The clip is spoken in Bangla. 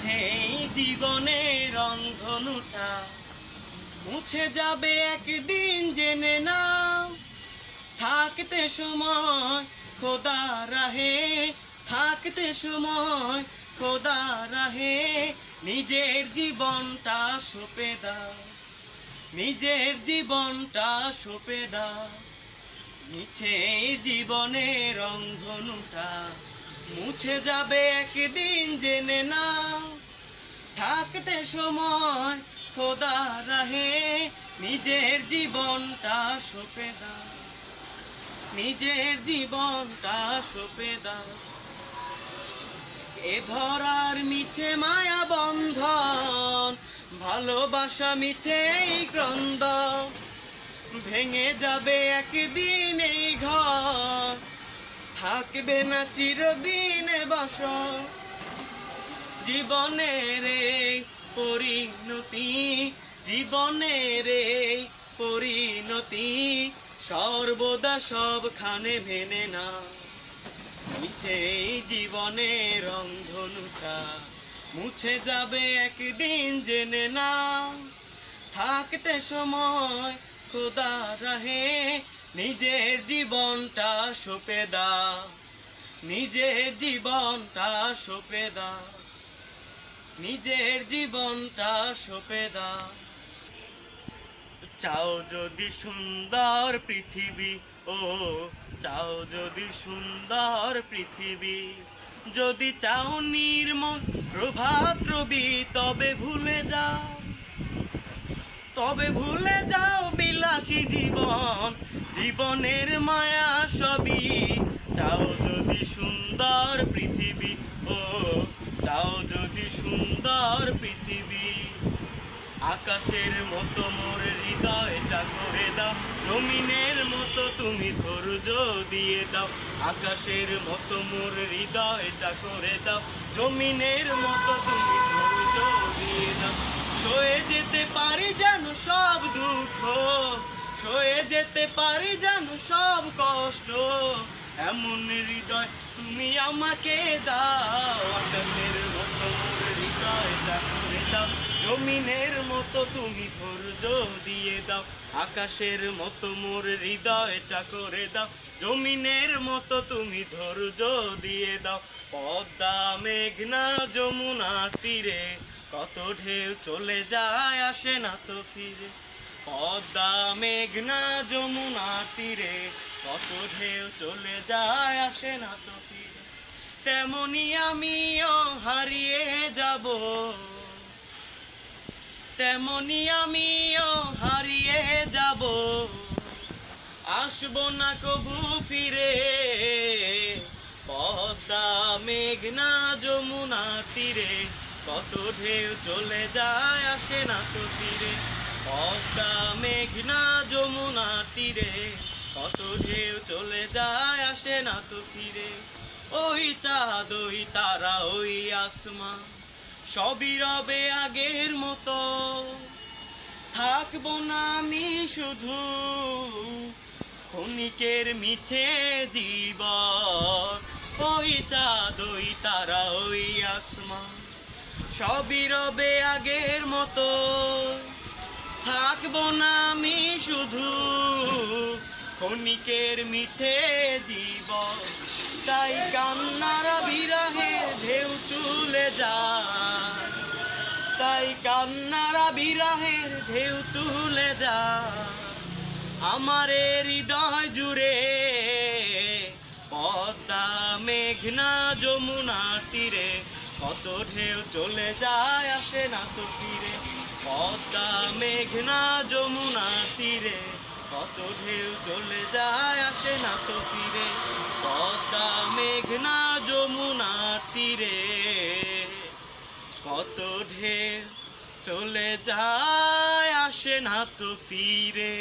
মিছে এই জীবনের রংধনুটা মুছে যাবে একদিন, জেনে নাও। থাকতে সময় খোদা রাহে, থাকতে সময় খোদা রাহে, নিজের জীবনটা সঁপে দাও, নিজের জীবনটা সঁপে দাও। মিছে এই জীবনের রংধনুটা মুছে যাবে একদিন, জেনে নাও। থাকতে সময় খোদা রাহে, নিজের জীবনটা সঁপে দাও, নিজের জীবনটা সঁপে দাও। এ ধরার মিছে মায়া বন্ধন, ভালোবাসা মিছে এই ক্রন্দন, ভেঙে যাবে একদিন এই ঘর, থাকবে না চিরদিন বসর। জীবনের এই পরিণতি, জীবনের এই পরিণতি, সর্বদা সবখানে মেনে না। মিছে এই জীবনের রংধনুটা মুছে যাবে একদিন, জেনে না। থাকতে সময় খোদা রাহে, নিজের জীবনটা সঁপে দাও, নিজের জীবনটা সঁপে দাও, নিজের জীবনটা সঁপে দাও। চাও যদি সুন্দর পৃথিবী, ও চাও যদি সুন্দর পৃথিবী, যদি চাও নির্মল প্রভাত রবি, তবে ভুলে যাও, তবে ভুলে যাও বিলাসী জীবন, জীবনের মায়া সবই। চাও যদি সুন্দর পৃথিবী, ও চাও যদি সুন্দর পৃথিবী, আকাশের মতো মোর হৃদয়টা করে দাও, জমিনের মতো তুমি ধৈর্য দিয়ে দাও। আকাশের মতো মোর হৃদয়টা করে দাও, জমিনের মতো তুমি ধৈর্য দিয়ে দাও। সয়ে যেতে পারি যেন সব দুঃখ, সয়ে যেতে পারি যেন সব কষ্ট, এমন হৃদয় তুমি আমাকে দাও। আকাশের মতো মোর হৃদয়টা করে দাও, জমিনের মতো তুমি ধৈর্য দিয়ে দাও। আকাশের মতো মোর হৃদয়টা করে দাও, জমিনের মতো তুমি ধৈর্য দিয়ে দাও। পদ্মা মেঘনা যমুনা তীরে, কত ঢেউ চলে যায় আসে না তো ফিরে। পদ্মা মেঘনা যমুনা তীরে, কত ঢেউ চলে যায় আসে না তো ফিরে। তেমনি আমিও হারিয়ে যাব, তেমনি আমিও হারিয়ে যাব, আসবো না কবু ফিরে। পদ্মা মেঘনা যমুনা তীরে, কত ঢেউ চলে যায় আসে না তো ফিরে। পদ্মা মেঘনা যমুনা তীরে, কত ঢেউ চলে যায় আসে না তো ফিরে। ওই চাঁদ ওই তারা ওই আসমান, সবই রবে আগের মতো, থাকবো না আমি শুধু ক্ষণিকের মিছে জীবন। ওই চাঁদ ওই তারা ওই আসমান, সবই রবে আগের মতো, থাকবো না আমি শুধু ক্ষণিকের মিছে জীবন। তাই কান্নারা বিরহে ঢেউ তুলে যায়, তাই কান্নারা বিরহের ঢেউ তুলে যায় আমার হৃদয় জুড়ে। পদ্মা মেঘনা যমুনা তীরে, কত ঢেউ চলে যায় আসে না তো ফিরে। পদ্মা মেঘনা যমুনা তীরে, কত ঢেউ চলে যায় আসে না তো ফিরে। পদ্মা মেঘনা যমুনা তীরে, কত ঢেউ চলে যায় আসে না তো ফিরে।